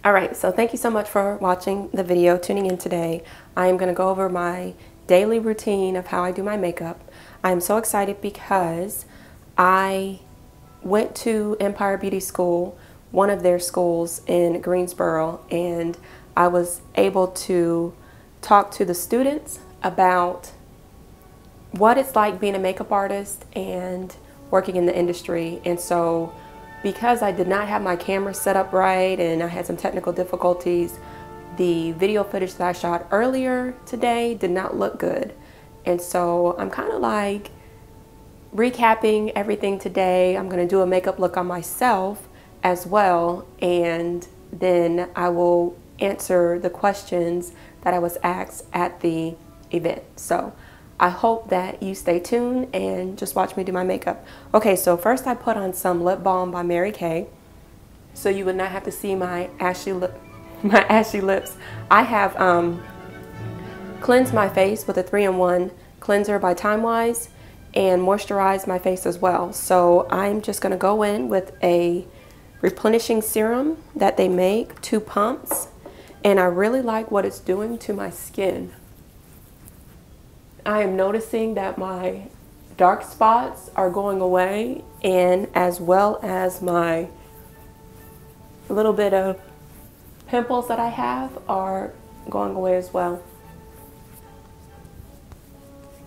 Alright, so thank you so much for watching the video, tuning in today. I am going to go over my daily routine of how I do my makeup. I am so excited because I went to Empire Beauty School, one of their schools in Greensboro, and I was able to talk to the students about what it's like being a makeup artist and working in the industry. And so because I did not have my camera set up right and I had some technical difficulties, the video footage that I shot earlier today did not look good. And so I'm kind of like recapping everything today. I'm going to do a makeup look on myself as well, and then I will answer the questions that I was asked at the event. So I hope that you stay tuned and just watch me do my makeup. Okay, so first I put on some lip balm by Mary Kay, so you would not have to see my ashy lips. I have cleansed my face with a 3-in-1 cleanser by Time Wise and moisturized my face as well. So I'm just going to go in with a replenishing serum that they make, 2 pumps, and I really like what it's doing to my skin. I am noticing that my dark spots are going away, and as well as my little bit of pimples that I have are going away as well.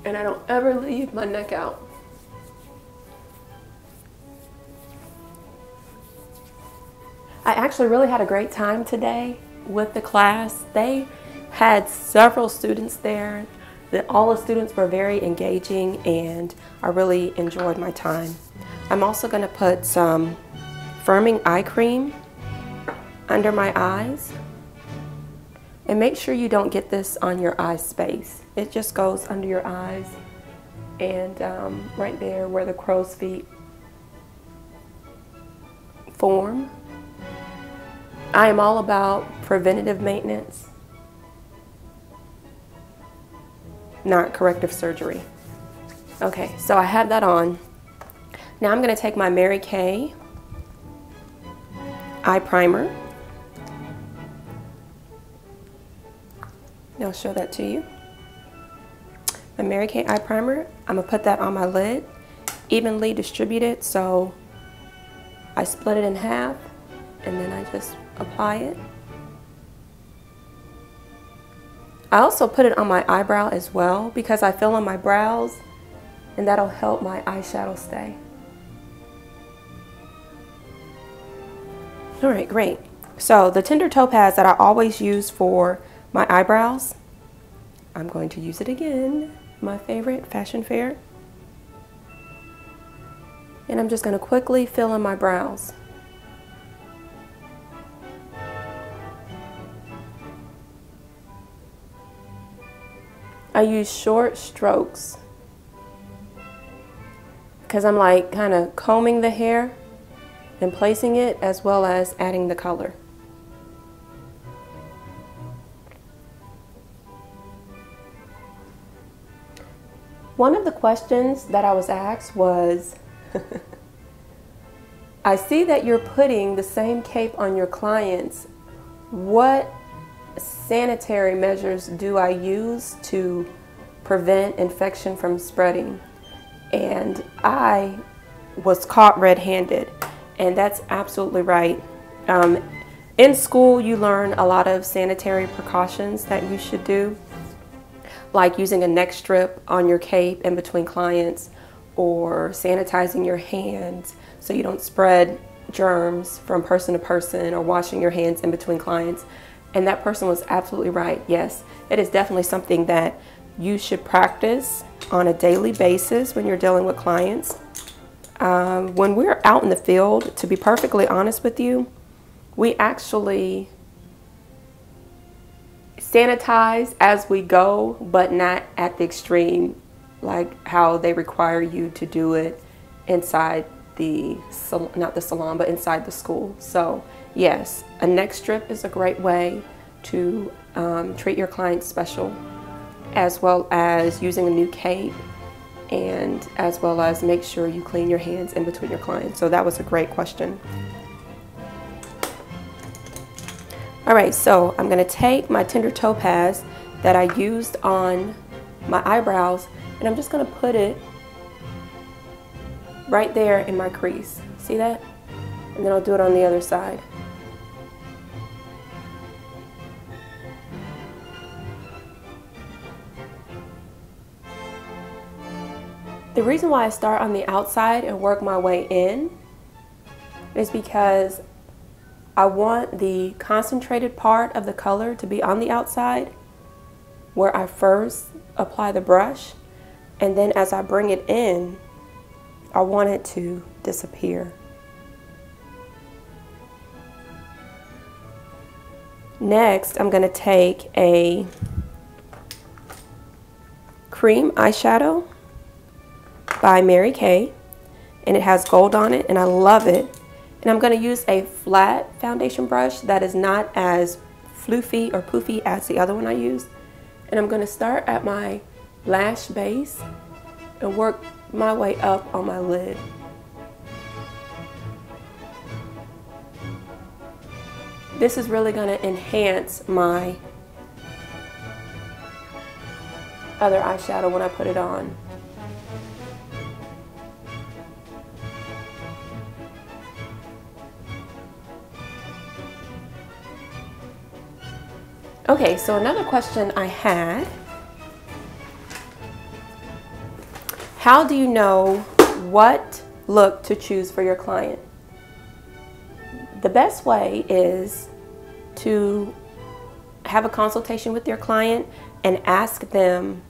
And I don't ever leave my neck out. I actually really had a great time today with the class. They had several students there. All the students were very engaging, and I really enjoyed my time. I'm also going to put some firming eye cream under my eyes. And make sure you don't get this on your eye space. It just goes under your eyes and right there where the crow's feet form. I am all about preventative maintenance, not corrective surgery. Okay, so I have that on. Now I'm going to take my Mary Kay eye primer. I'll show that to you. My Mary Kay eye primer, I'm going to put that on my lid, evenly distributed, so I split it in half and then I just apply it. I also put it on my eyebrow as well because I fill in my brows, and that'll help my eyeshadow stay. Alright, great. So the Tender Topaz that I always use for my eyebrows, I'm going to use it again, my favorite, Fashion Fair. And I'm just going to quickly fill in my brows. I use short strokes because I'm like kind of combing the hair and placing it, as well as adding the color. One of the questions that I was asked was, I see that you're putting the same cape on your clients. What sanitary measures do I use to prevent infection from spreading? And I was caught red-handed, and that's absolutely right. In school, you learn a lot of sanitary precautions that you should do, like using a neck strip on your cape in between clients, or sanitizing your hands so you don't spread germs from person to person, or washing your hands in between clients. And that person was absolutely right. Yes, it is definitely something that you should practice on a daily basis when you're dealing with clients. When we're out in the field, to be perfectly honest with you, we actually sanitize as we go, but not at the extreme like how they require you to do it inside the, not the salon, but inside the school. So yes, a neck strip is a great way to treat your clients special, as well as using a new cape, and as well as make sure you clean your hands in between your clients. So that was a great question. Alright, so I'm going to take my Tender Topaz that I used on my eyebrows, and I'm just going to put it right there in my crease. See that? And then I'll do it on the other side. The reason why I start on the outside and work my way in is because I want the concentrated part of the color to be on the outside where I first apply the brush, and then as I bring it in, I want it to disappear. Next, I'm going to take a cream eyeshadow by Mary Kay, and it has gold on it, and I love it. And I'm going to use a flat foundation brush that is not as floofy or poofy as the other one I used. And I'm going to start at my lash base and work my way up on my lid. This is really going to enhance my other eyeshadow when I put it on. Okay, so another question I had, how do you know what look to choose for your client? The best way is to have a consultation with your client and ask them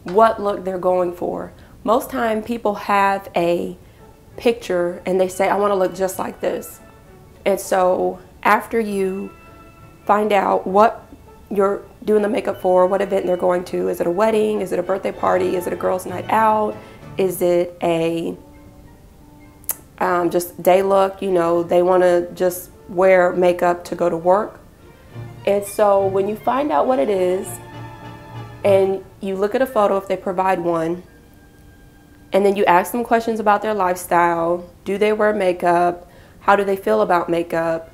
what look they're going for. Most time people have a picture and they say, I want to look just like this. And so after you find out what you're doing the makeup for, what event they're going to, is it a wedding, is it a birthday party, is it a girls' night out, is it a just day look, you know, they want to just wear makeup to go to work. And so when you find out what it is and you look at a photo if they provide one, and then you ask them questions about their lifestyle, do they wear makeup, how do they feel about makeup,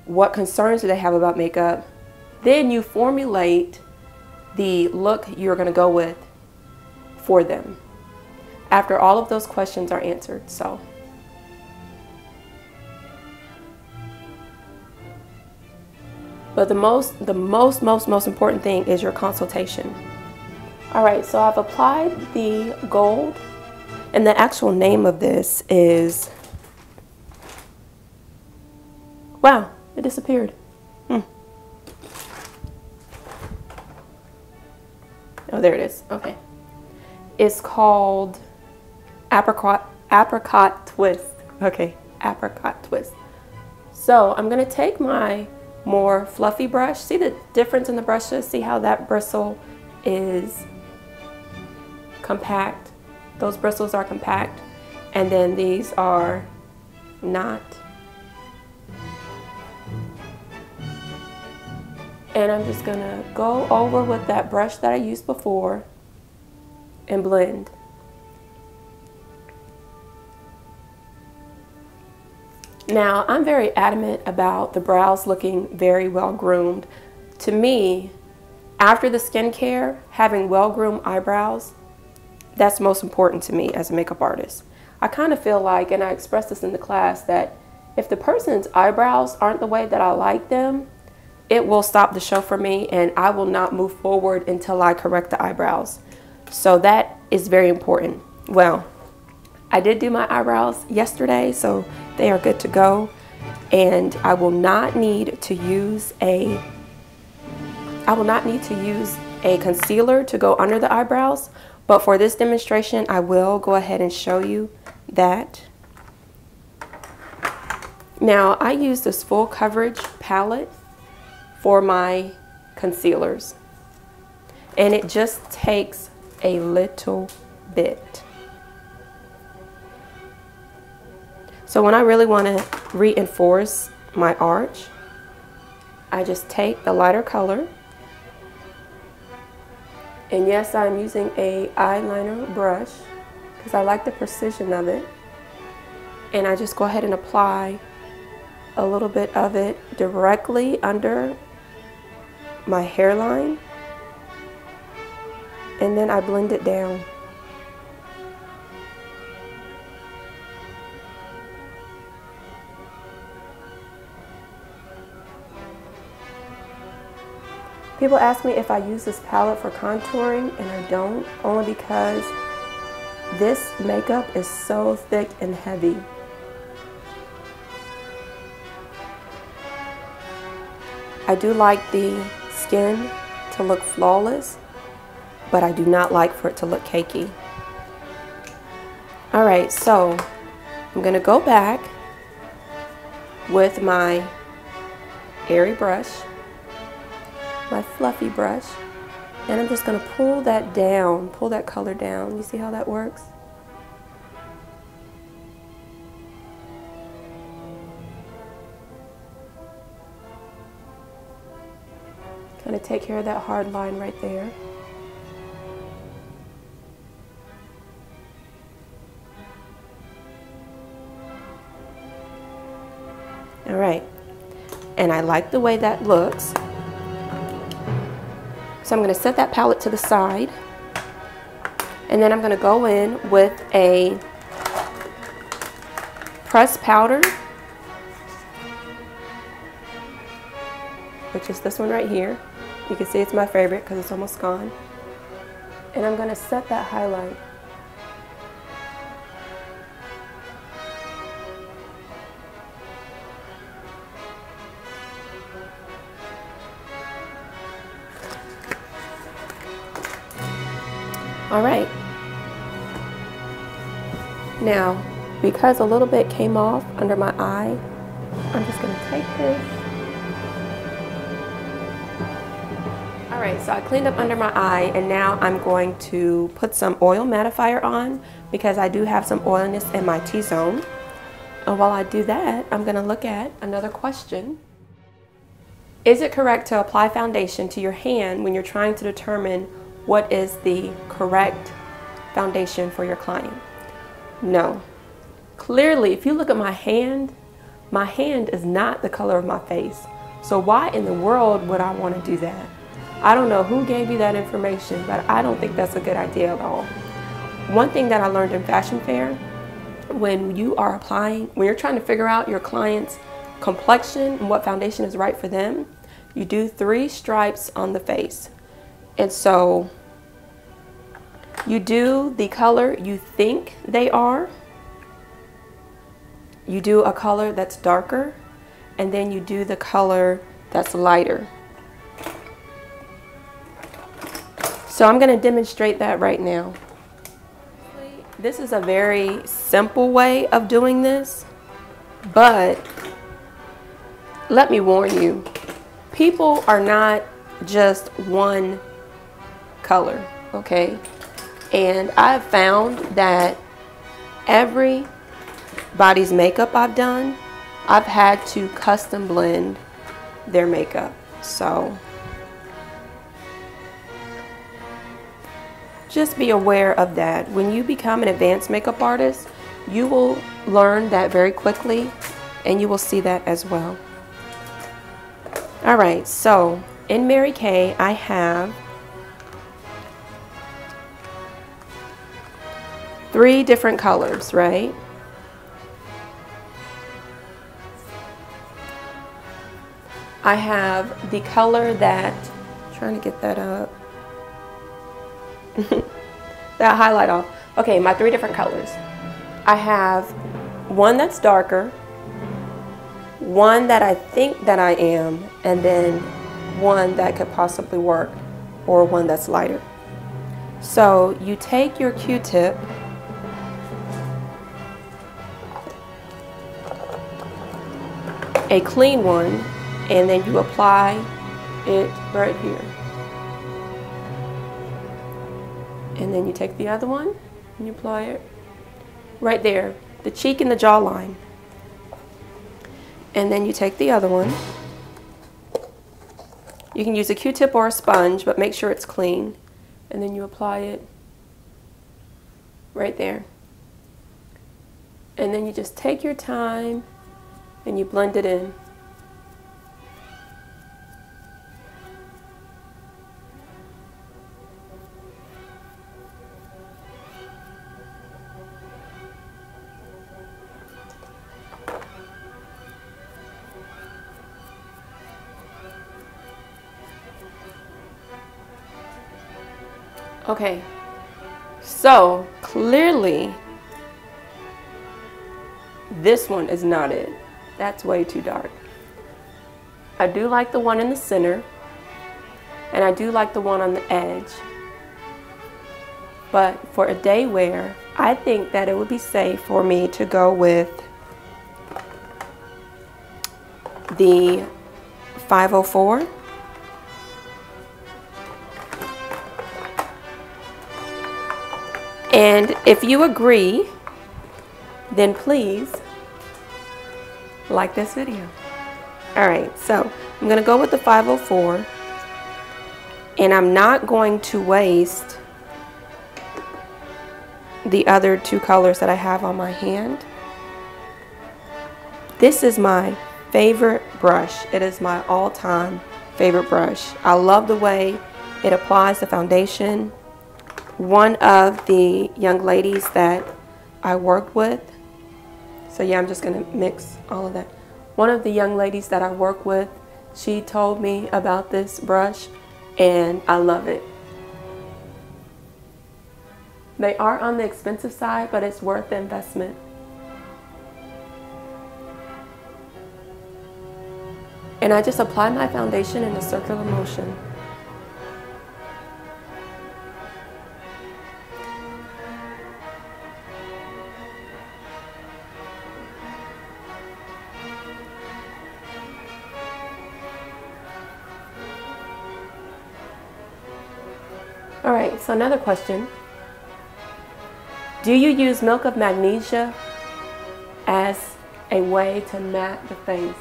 what concerns do they have about makeup, then you formulate the look you're going to go with for them after all of those questions are answered. So but the most important thing is your consultation. Alright, so I've applied the gold, and the actual name of this is, wow, it disappeared. Oh, there it is. Okay. It's called Apricot Twist. Okay, Apricot Twist. So I'm going to take my more fluffy brush. See the difference in the brushes? See how that bristle is compact? Those bristles are compact, and then these are not. And I'm just going to go over with that brush that I used before and blend. Now, I'm very adamant about the brows looking very well groomed. To me, after the skincare, having well-groomed eyebrows, that's most important to me as a makeup artist. I kind of feel like, and I expressed this in the class, that if the person's eyebrows aren't the way that I like them, it will stop the show for me, and I will not move forward until I correct the eyebrows. So that is very important. Well, I did do my eyebrows yesterday, so they are good to go, and I will not need to use a concealer to go under the eyebrows, but for this demonstration I will go ahead and show you that. Now, I use this full coverage palette for my concealers, and it just takes a little bit. So when I really want to reinforce my arch, I just take the lighter color, and yes, I'm using a eyeliner brush because I like the precision of it, and I just go ahead and apply a little bit of it directly under my hairline, and then I blend it down. People ask me if I use this palette for contouring, and I don't, only because this makeup is so thick and heavy. I do like the skin to look flawless, but I do not like for it to look cakey. Alright, so I'm going to go back with my airy brush, my fluffy brush, and I'm just going to pull that down, pull that color down. You see how that works? Kind of take care of that hard line right there. All right, and I like the way that looks. So I'm going to set that palette to the side, and then I'm going to go in with a pressed powder, which is this one right here. You can see it's my favorite because it's almost gone. And I'm going to set that highlight. All right. Now, because a little bit came off under my eye, I'm just going to take this. All right, so I cleaned up under my eye, and now I'm going to put some oil mattifier on because I do have some oiliness in my T-zone. And while I do that, I'm going to look at another question. Is it correct to apply foundation to your hand when you're trying to determine what is the correct foundation for your client? No. Clearly, if you look at my hand is not the color of my face. So why in the world would I want to do that? I don't know who gave you that information, but I don't think that's a good idea at all. One thing that I learned in fashion fair, when you're trying to figure out your client's complexion and what foundation is right for them, you do 3 stripes on the face. And so you do the color you think they are, you do a color that's darker, and then you do the color that's lighter. So I'm going to demonstrate that right now. This is a very simple way of doing this, but let me warn you, people are not just one color, okay? And I've found that everybody's makeup I've done, I've had to custom blend their makeup. So just be aware of that. When you become an advanced makeup artist, you will learn that very quickly, and you will see that as well. All right, so in Mary Kay, I have 3 different colors, right? I have the color that, trying to get that up, that highlight off. Okay, my 3 different colors. I have one that's darker, one that I think that I am, and then one that could possibly work, or one that's lighter. So you take your Q-tip, a clean one, and then you apply it right here. And then you take the other one and you apply it right there, the cheek and the jawline. And then you take the other one. You can use a Q-tip or a sponge, but make sure it's clean. And then you apply it right there. And then you just take your time and you blend it in. Okay, so clearly this one is not it. That's way too dark. I do like the one in the center, and I do like the one on the edge. But for a day wear, I think that it would be safe for me to go with the 504. And if you agree, then please like this video. All right, so I'm gonna go with the 504, and I'm not going to waste the other two colors that I have on my hand. This is my favorite brush. It is my all-time favorite brush. I love the way it applies the foundation. One of the young ladies that I worked with, so yeah, I'm just gonna mix all of that. One of the young ladies that I work with, she told me about this brush, and I love it. They are on the expensive side, but it's worth the investment. And I just apply my foundation in a circular motion. All right, so another question. Do you use milk of magnesia as a way to matte the face?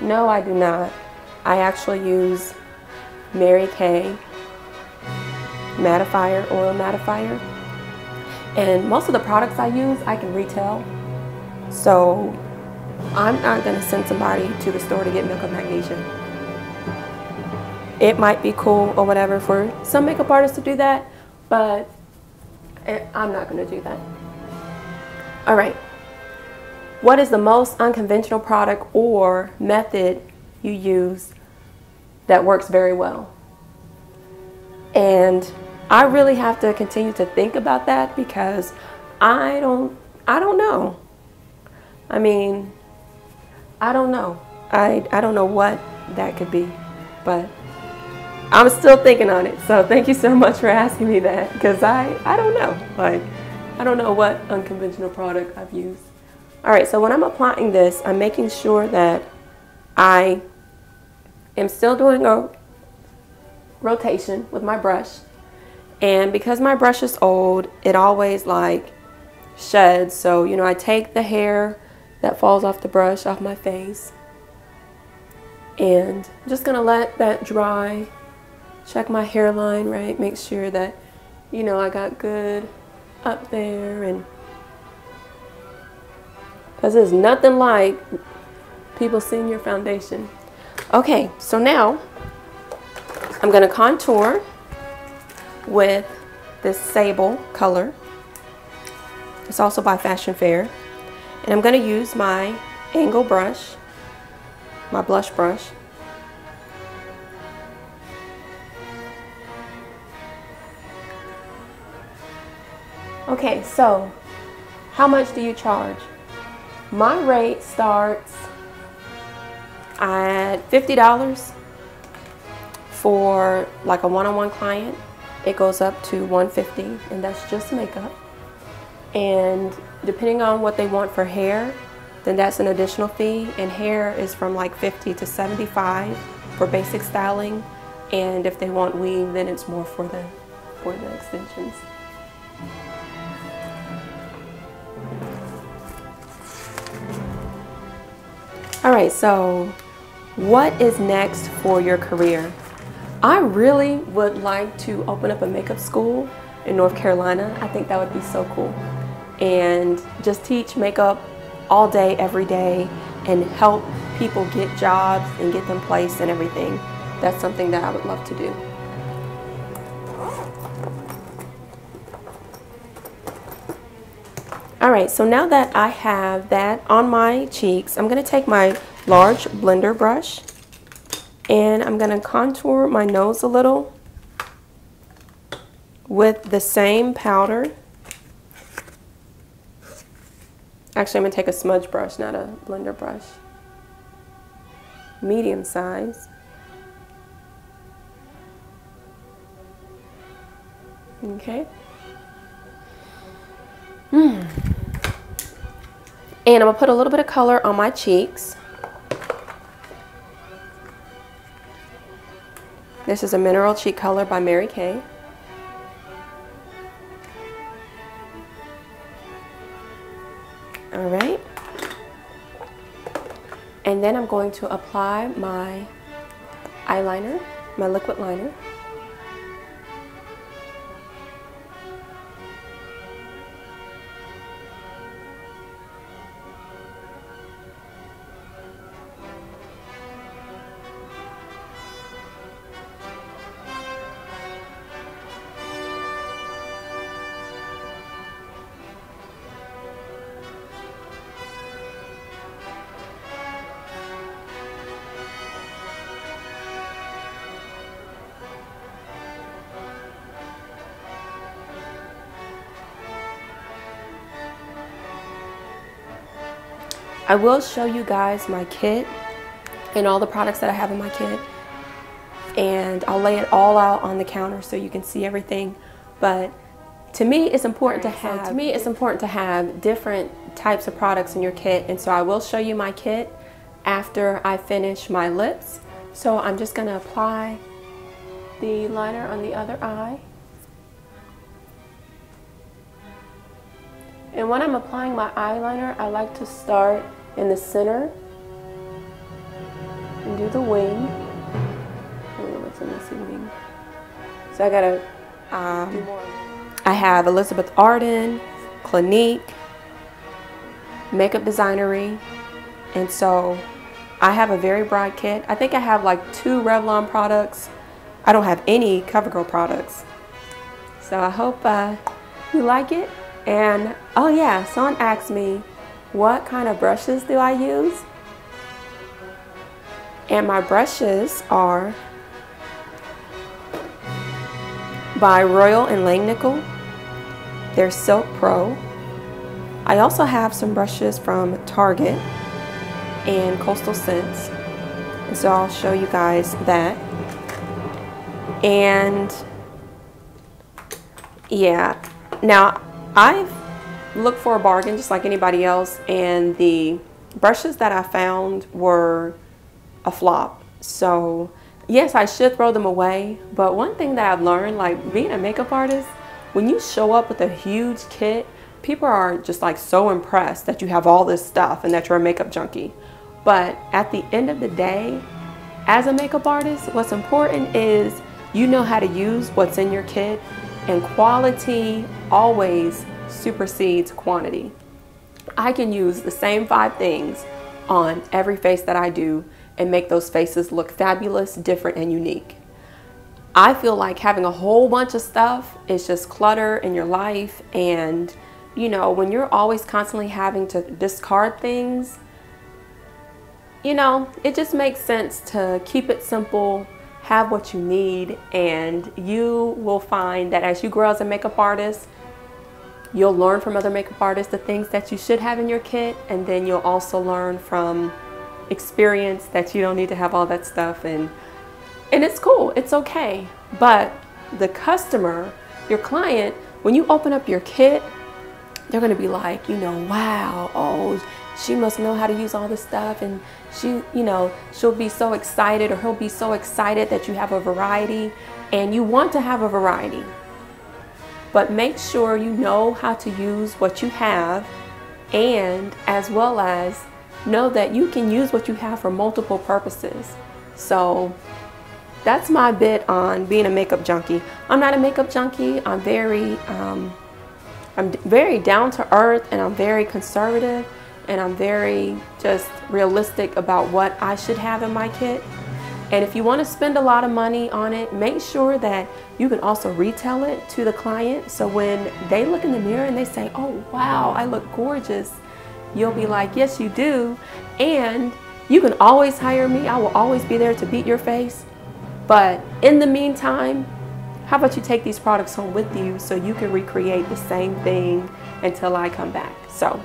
No, I do not. I actually use Mary Kay mattifier, oil mattifier. And most of the products I use, I can retail. So I'm not gonna send somebody to the store to get milk of magnesia. It might be cool or whatever for some makeup artists to do that, but I'm not going to do that. All right. What is the most unconventional product or method you use that works very well? And I really have to continue to think about that because I don't know. I mean, I don't know. I don't know what that could be, but I'm still thinking on it. So thank you so much for asking me that, because I don't know. Like, I don't know what unconventional product I've used. All right, so when I'm applying this, I'm making sure that I am still doing a rotation with my brush. And because my brush is old, it always like sheds. So, you know, I take the hair that falls off the brush off my face, and I'm just gonna let that dry. Check my hairline, right? Make sure that, you know, I got good up there, and because there's nothing like people seeing your foundation. Okay, so now I'm gonna contour with this sable color. It's also by Fashion Fair. And I'm gonna use my angle brush, my blush brush. Okay, so how much do you charge? My rate starts at $50 for like a one-on-one client. It goes up to $150, and that's just makeup. And depending on what they want for hair, then that's an additional fee. And hair is from like $50 to $75 for basic styling. And if they want weave, then it's more for the extensions. All right, so what is next for your career? I really would like to open up a makeup school in North Carolina. I think that would be so cool. And just teach makeup all day, every day, and help people get jobs and get them placed and everything. That's something that I would love to do. Alright, so now that I have that on my cheeks, I'm going to take my large blender brush and I'm going to contour my nose a little with the same powder. Actually, I'm going to take a smudge brush, not a blender brush. Medium size. Okay. And I'm going to put a little bit of color on my cheeks. This is a Mineral Cheek Color by Mary Kay. Alright. And then I'm going to apply my eyeliner, my liquid liner. I will show you guys my kit and all the products that I have in my kit, and I'll lay it all out on the counter so you can see everything. But to me, it's important to have different types of products in your kit, and so I will show you my kit after I finish my lips. So I'm just going to apply the liner on the other eye. And when I'm applying my eyeliner, I like to start in the center and do the wing. I don't know what's in this wing. So I gotta I have Elizabeth Arden, Clinique, Makeup Designery, and so I have a very broad kit. I think I have like 2 Revlon products. I don't have any CoverGirl products. So I hope you like it. And oh yeah, someone asked me what kind of brushes do I use, and my brushes are by Royal and Langnickel. They're Silk Pro. I also have some brushes from Target and Coastal Scents, and so I'll show you guys that. And yeah, now I've looked for a bargain just like anybody else, and the brushes that I found were a flop. So yes, I should throw them away, but one thing that I've learned, like being a makeup artist, when you show up with a huge kit, people are just like so impressed that you have all this stuff and that you're a makeup junkie. But at the end of the day, as a makeup artist, what's important is you know how to use what's in your kit, and quality always supersedes quantity. I can use the same 5 things on every face that I do and make those faces look fabulous, different, and unique. I feel like having a whole bunch of stuff is just clutter in your life, and you know, when you're always constantly having to discard things, you know, it just makes sense to keep it simple, have what you need, and you will find that as you grow as a makeup artist, you'll learn from other makeup artists the things that you should have in your kit, and then you'll also learn from experience that you don't need to have all that stuff, and it's cool, it's okay. But the customer, your client, when you open up your kit, they're gonna be like, you know, wow, oh, she must know how to use all this stuff, and she, you know, she'll be so excited, or he'll be so excited that you have a variety, and you want to have a variety. But make sure you know how to use what you have, and as well as know that you can use what you have for multiple purposes. So that's my bit on being a makeup junkie. I'm not a makeup junkie. I'm very down to earth, and I'm very conservative. and I'm very just realistic about what I should have in my kit. And if you want to spend a lot of money on it, make sure that you can also retail it to the client. So when they look in the mirror and they say, oh wow, I look gorgeous, you'll be like, yes you do. And you can always hire me. I will always be there to beat your face. But in the meantime, how about you take these products home with you so you can recreate the same thing until I come back. So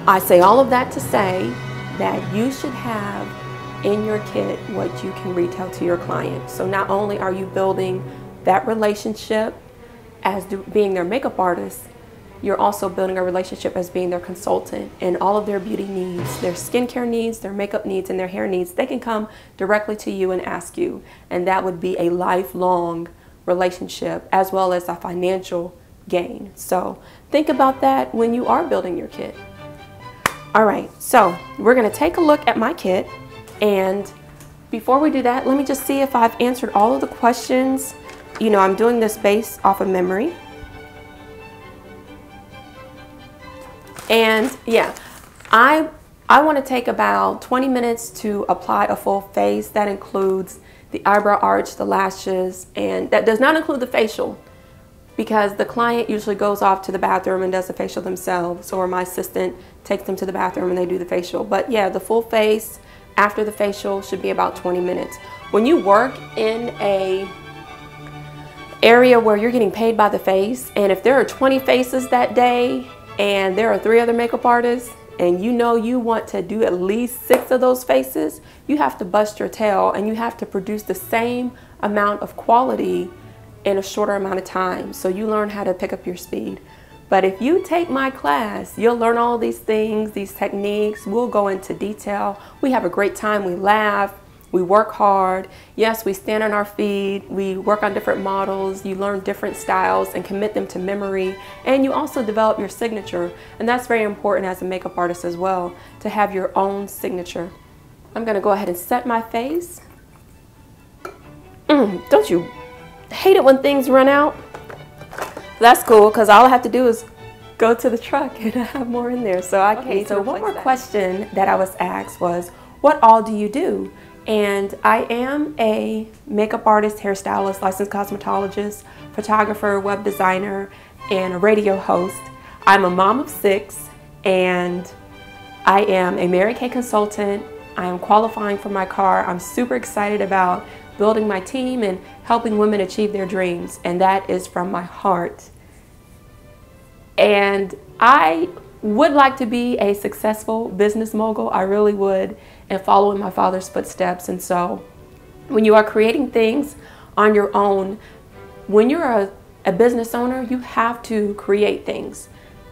I say all of that to say that you should have in your kit what you can retail to your client. So not only are you building that relationship as being their makeup artist, you're also building a relationship as being their consultant, and all of their beauty needs, their skincare needs, their makeup needs, and their hair needs, they can come directly to you and ask you. And that would be a lifelong relationship as well as a financial gain. So think about that when you are building your kit. All right, so we're gonna take a look at my kit. And before we do that, let me just see if I've answered all of the questions. You know, I'm doing this based off of memory. And yeah, I want to take about 20 minutes to apply a full face. That includes the eyebrow arch, the lashes, and that does not include the facial, because the client usually goes off to the bathroom and does the facial themselves, or my assistant takes them to the bathroom and they do the facial. But yeah, the full face after the facial should be about 20 minutes. When you work in a area where you're getting paid by the face, and if there are 20 faces that day and there are 3 other makeup artists, and you know you want to do at least 6 of those faces, you have to bust your tail and you have to produce the same amount of quality in a shorter amount of time. So you learn how to pick up your speed. But if you take my class, you'll learn all these things, these techniques. We'll go into detail. We have a great time. We laugh. We work hard. Yes, we stand on our feet. We work on different models. You learn different styles and commit them to memory. And you also develop your signature. And that's very important as a makeup artist as well, to have your own signature. I'm going to go ahead and set my face. Don't you hate it when things run out? That's cool, because all I have to do is go to the truck and I have more in there. So one more question that I was asked was, what all do you do? And I am a makeup artist, hairstylist, licensed cosmetologist, photographer, web designer, and a radio host. I'm a mom of 6, and I am a Mary Kay consultant. I am qualifying for my car. I'm super excited about building my team and helping women achieve their dreams, and that is from my heart. And I would like to be a successful business mogul. I really would, and follow in my father's footsteps. And so when you are creating things on your own, when you're a business owner, you have to create things,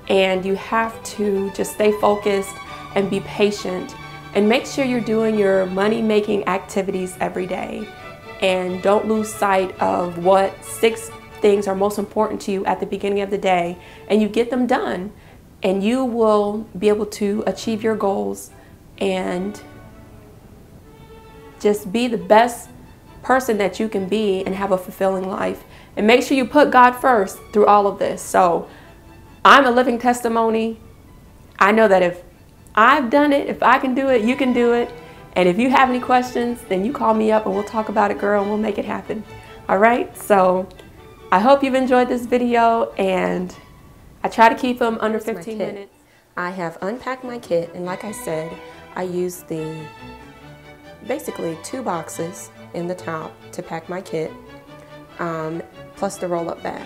and you have to just stay focused and be patient, and make sure you're doing your money-making activities every day. And don't lose sight of what 6 things are most important to you at the beginning of the day, and you get them done, and you will be able to achieve your goals and just be the best person that you can be and have a fulfilling life. And make sure you put God first through all of this. So I'm a living testimony. I know that if I've done it, if I can do it, you can do it. And if you have any questions, then you call me up and we'll talk about it, girl, and we'll make it happen. All right, so I hope you've enjoyed this video, and I try to keep them under 15 minutes. I have unpacked my kit, and like I said, I used basically 2 boxes in the top to pack my kit, plus the roll-up bag.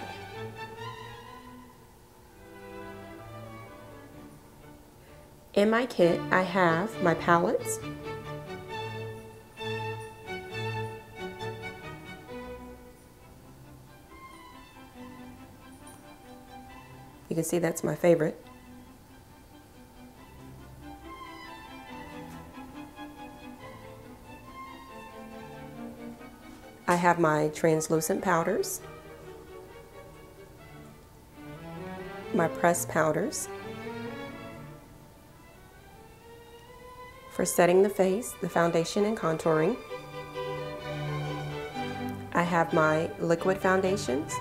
In my kit, I have my palettes, you can see that's my favorite. I have my translucent powders, my pressed powders for setting the face, the foundation, and contouring. I have my liquid foundations,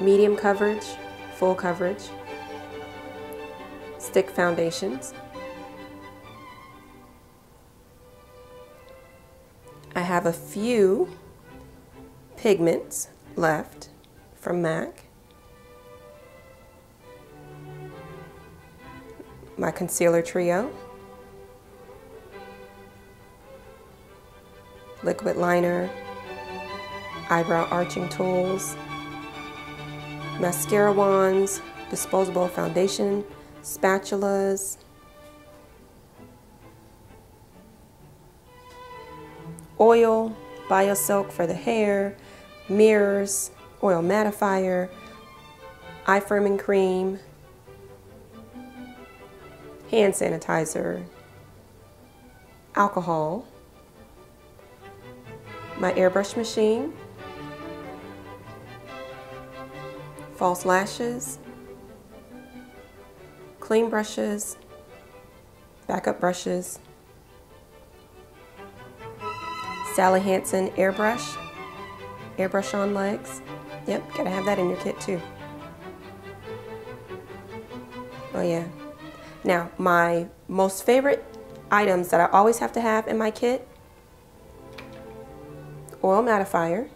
medium coverage, full coverage, stick foundations. I have a few pigments left from MAC. My concealer trio, liquid liner, eyebrow arching tools, mascara wands, disposable foundation spatulas, oil, BioSilk for the hair, mirrors, oil mattifier, eye firming cream, hand sanitizer, alcohol, my airbrush machine, false lashes, clean brushes, backup brushes, Sally Hansen airbrush on legs. Yep, gotta have that in your kit too. Oh yeah. Now, my most favorite items that I always have to have in my kit: oil mattifier,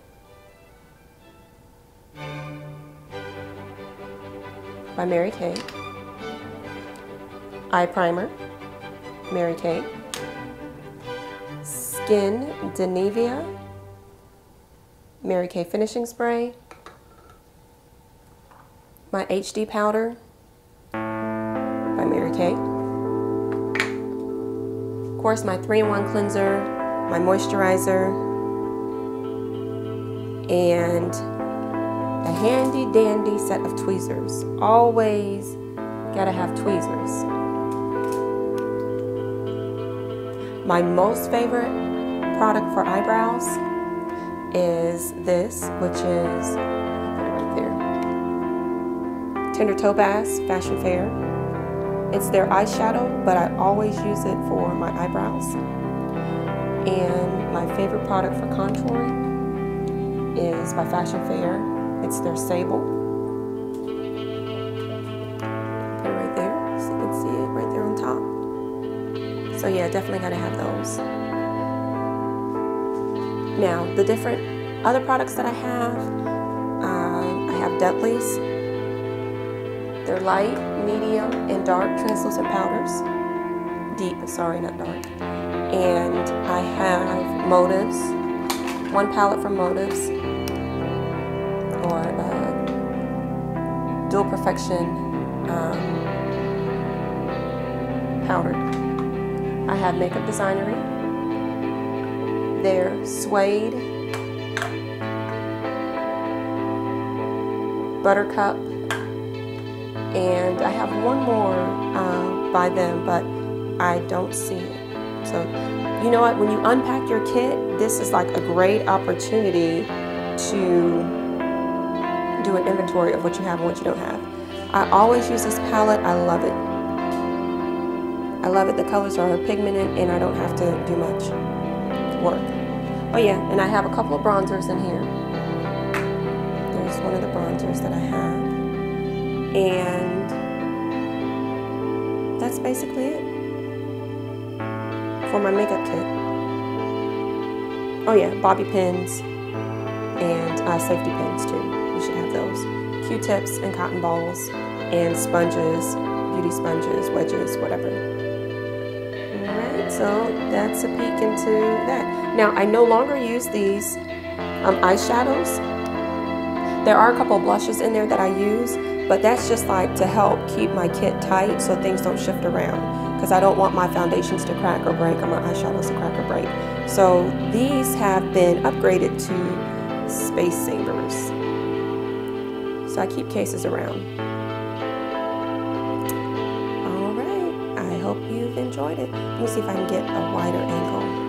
by Mary Kay, eye primer, Mary Kay, Skin Denivia, Mary Kay finishing spray, my HD powder, by Mary Kay. Of course, my 3-in-1 cleanser, my moisturizer, and a handy dandy set of tweezers. Always gotta have tweezers. My most favorite product for eyebrows is this, which is, put it right there, Tender Toe Bass Fashion Fair. It's their eyeshadow, but I always use it for my eyebrows. And my favorite product for contouring is by Fashion Fair. It's their Sable. Put it right there so you can see it right there on top. So yeah, definitely gotta have those. Now, the different other products that I have Dudley's. They're light, medium, and dark translucent powders. Deep, sorry, not dark. And I have Motives, one palette from Motives, or Dual Perfection powder. I have Makeup Designery, their Suede, Buttercup, and I have one more by them, but I don't see it. So, you know what, when you unpack your kit, this is like a great opportunity to do an inventory of what you have and what you don't have. I always use this palette. I love it. I love it. The colors are pigmented and I don't have to do much work. Oh yeah, and I have a couple of bronzers in here. There's one of the bronzers that I have. And that's basically it for my makeup kit. Oh yeah, bobby pins and safety pins too. You should have those. Q-tips and cotton balls and sponges, beauty sponges, wedges, whatever. Alright, so that's a peek into that. Now, I no longer use these eyeshadows. There are a couple of blushes in there that I use, but that's just like to help keep my kit tight so things don't shift around, because I don't want my foundations to crack or break or my eyeshadows to crack or break. So these have been upgraded to Space Savers. So I keep cases around. Alright, I hope you've enjoyed it. Let me see if I can get a wider angle.